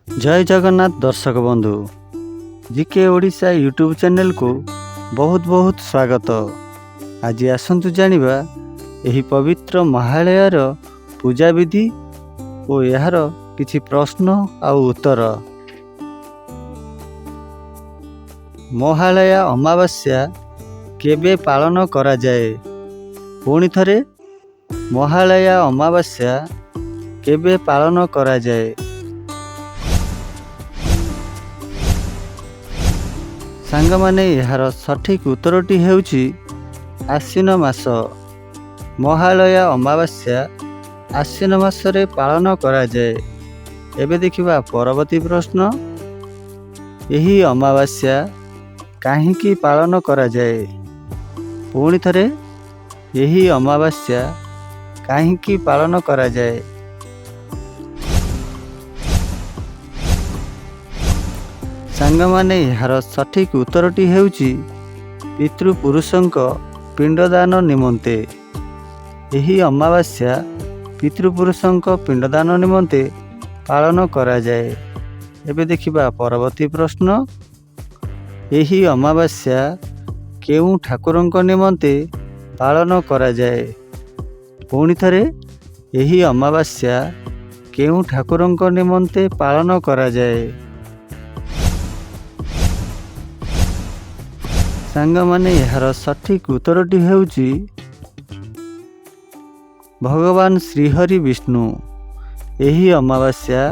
जय जगन्नाथ दर्शक बंधु जीके ओडिशा यूट्यूब चैनल को बहुत बहुत स्वागत। आज आसंतु जानिबा एही पवित्र महालयर पूजा विधि और यार किछि प्रश्न आउ उत्तर। महालया अमावास्या केबे पालन करा जाए? पुणी थरे महालया अमावास्या केबे पालन करा जाए? सांग माने यार सठिक उत्तरटी हेउछि आश्विन मास। महालया अमावास्या आश्विन मासरे पालन करा जाए। एबे देखिबा परवर्ती प्रश्न, एही अमावास्या काहींकी पालन करा जाए? पुणी थरे एही अमावास्या काहींकी पालन करा जाए? सांग माने यार सठिक उत्तरटी हेउछि पितृपुरुषंक पिंडदान निमंते। एही अमावास्या पितृपुरुषंक पिंडदान निमंते पालन करा जाए। एबे देखिबा परवर्ती प्रश्न, एही अमावास्या केउ ठाकुरंक निमंते पालन करा जाए? पुणी थरे एही अमावास्या केउ ठाकुरंक निमंते पालन करा जाए? सांग माने यार सठिक उत्तरटी हेउछि भगवान श्रीहरि विष्णु। एही अमावास्या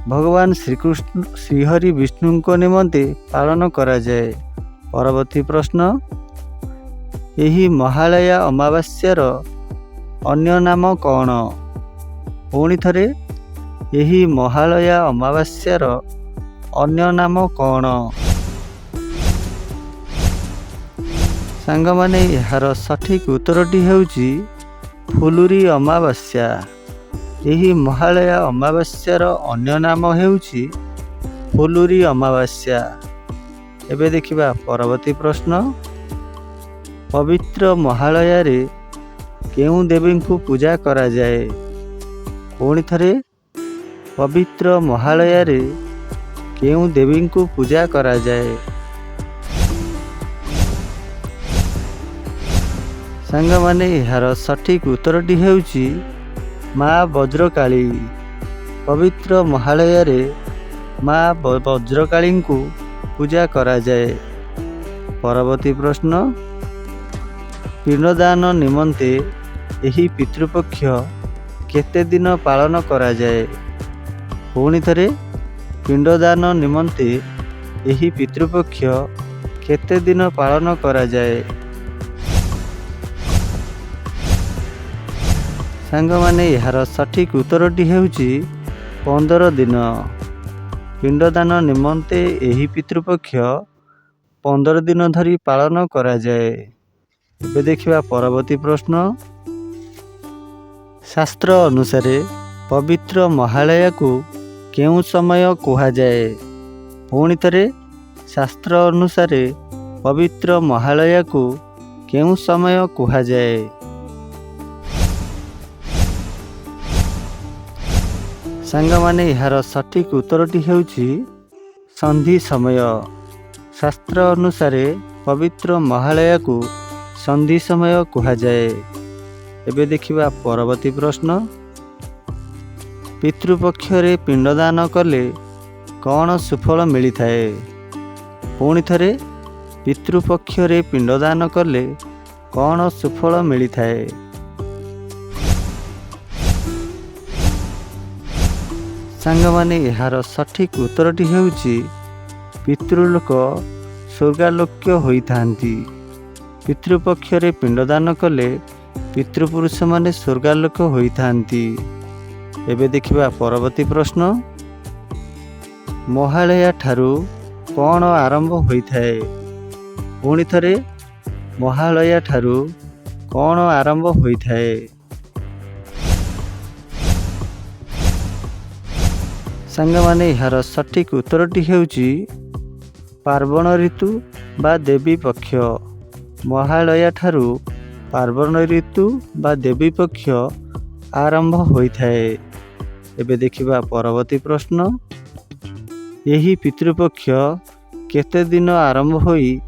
भगवान श्रीहरि विष्णुको निमंते पालन करा जाए। परवर्ती प्रश्न, एही महालया अमावास्यार अन्य नाम कौन? पुणी थरे एही महालया अमावास्यार अन्य नाम कौन? सांग माने यार सठिक उत्तरटी हेउछि फुलुरी अमावास्या। एही महालया अमावास्यार अन्य नाम हेउछि फुलुरी अमावास्या। एबे देखिबा परवर्ती प्रश्न, पवित्र महालयारे केउ देवींकु पूजा करा जाए? पुणी थरे पवित्र महालयारे केउ देवींकु पूजा करा जाए? सांग माने यार सठिक उत्तरटी हेउछि माँ वज्रकाली। पवित्र महालयारे माँ वज्रकालींकु पूजा करा जाए। परवर्ती प्रश्न, पिंडदान निमंते एही पितृपक्ष केते दिन पालन करा जाए? पुणी थरे पिंडदान निमंते एही पितृपक्ष केते दिन पालन करा जाए? सांग माने यार सठिक उत्तरटी हेउछि 15 दिन। पिंडदान निमंते एही पितृपक्ष 15 दिन धरी पालन करा जाए। एबे देखिबा परवर्ती प्रश्न, शास्त्र अनुसारे पवित्र महालया को केउ समय कुहा जाए? पुणी थरे शास्त्र अनुसारे पवित्र महालया को केउ समय कुहा जाए? सांग माने यार सठिक उत्तरटी हेउछि संधि समय। शास्त्र अनुसारे पवित्र महालया को संधि समय कुहा जाए। एबे देखिबा परवर्ती प्रश्न, पितृपक्षरे पिंडदान कले कौन सुफल मिली थाए? पुणी थरे पितृपक्षरे पिंडदान कले कौन सुफल मिली थाए? सांग माने यार सठिक उत्तरटी हेउछि पितृलोक स्वर्गालोक्य होइथांती। पितृपक्षरे पिंडदान कले पितृपुरुष माने स्वर्गालोक होइथांती। एबे देखिबा परवर्ती प्रश्न, महालया ठारू कौन आरंभ होइथाए? पुणी थरे महालया ठारू कौन आरंभ होइथाए? सांग माने यार सठिक उत्तरटी हेउछि पार्वण ऋतु बा देवी पक्ष। महालया ठारू पार्वण ऋतु बा देवी पक्ष आरंभ होइथाए। एबे देखिबा परवर्ती प्रश्न, ଏହି ପିତୃପକ୍ଷ କେତେ ଦିନ ଆରମ୍ଭ ହୋଇ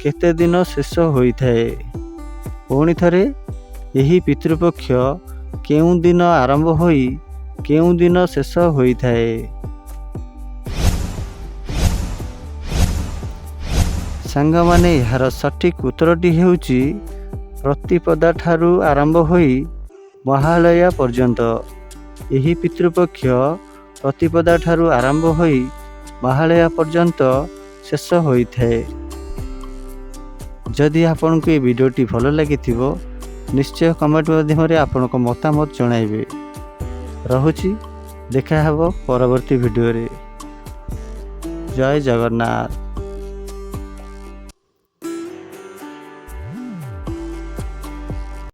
କେତେ ଦିନ ଶେଷ ହୋଇଥାଏ? ପୁଣି ଥରେ, ଏହି ପିତୃପକ୍ଷ କେଉଁ ଦିନ ଆରମ୍ଭ ହୋଇ କେଉଁ ଦିନ ଶେଷ ହୋଇଥାଏ? ସାଙ୍ଗମାନେ, ଏହାର ସଠିକ୍ ଉତ୍ତରଟି ହେଉଛି ପ୍ରତିପଦା ଠାରୁ ଆରମ୍ଭ ହୋଇ ମହାଳୟା ପର୍ଯ୍ୟନ୍ତ। ଏହି ପିତୃପକ୍ଷ ପ୍ରତିପଦା ଠାରୁ ଆରମ୍ଭ ହୋଇ ମହାଳୟା ପର୍ଯ୍ୟନ୍ତ ଶେଷ ହୋଇଥାଏ। ଯଦି ଆପଣଙ୍କୁ ଏ ଭିଡ଼ିଓଟି ଭଲ ଲାଗିଥିବ, ନିଶ୍ଚୟ କମେଣ୍ଟ ମାଧ୍ୟମରେ ଆପଣଙ୍କ ମତାମତ ଜଣାଇବେ। ରହୁଛି, ଦେଖା ହେବ ପରବର୍ତ୍ତୀ ଭିଡ଼ିଓରେ। ଜୟ ଜଗନ୍ନାଥ।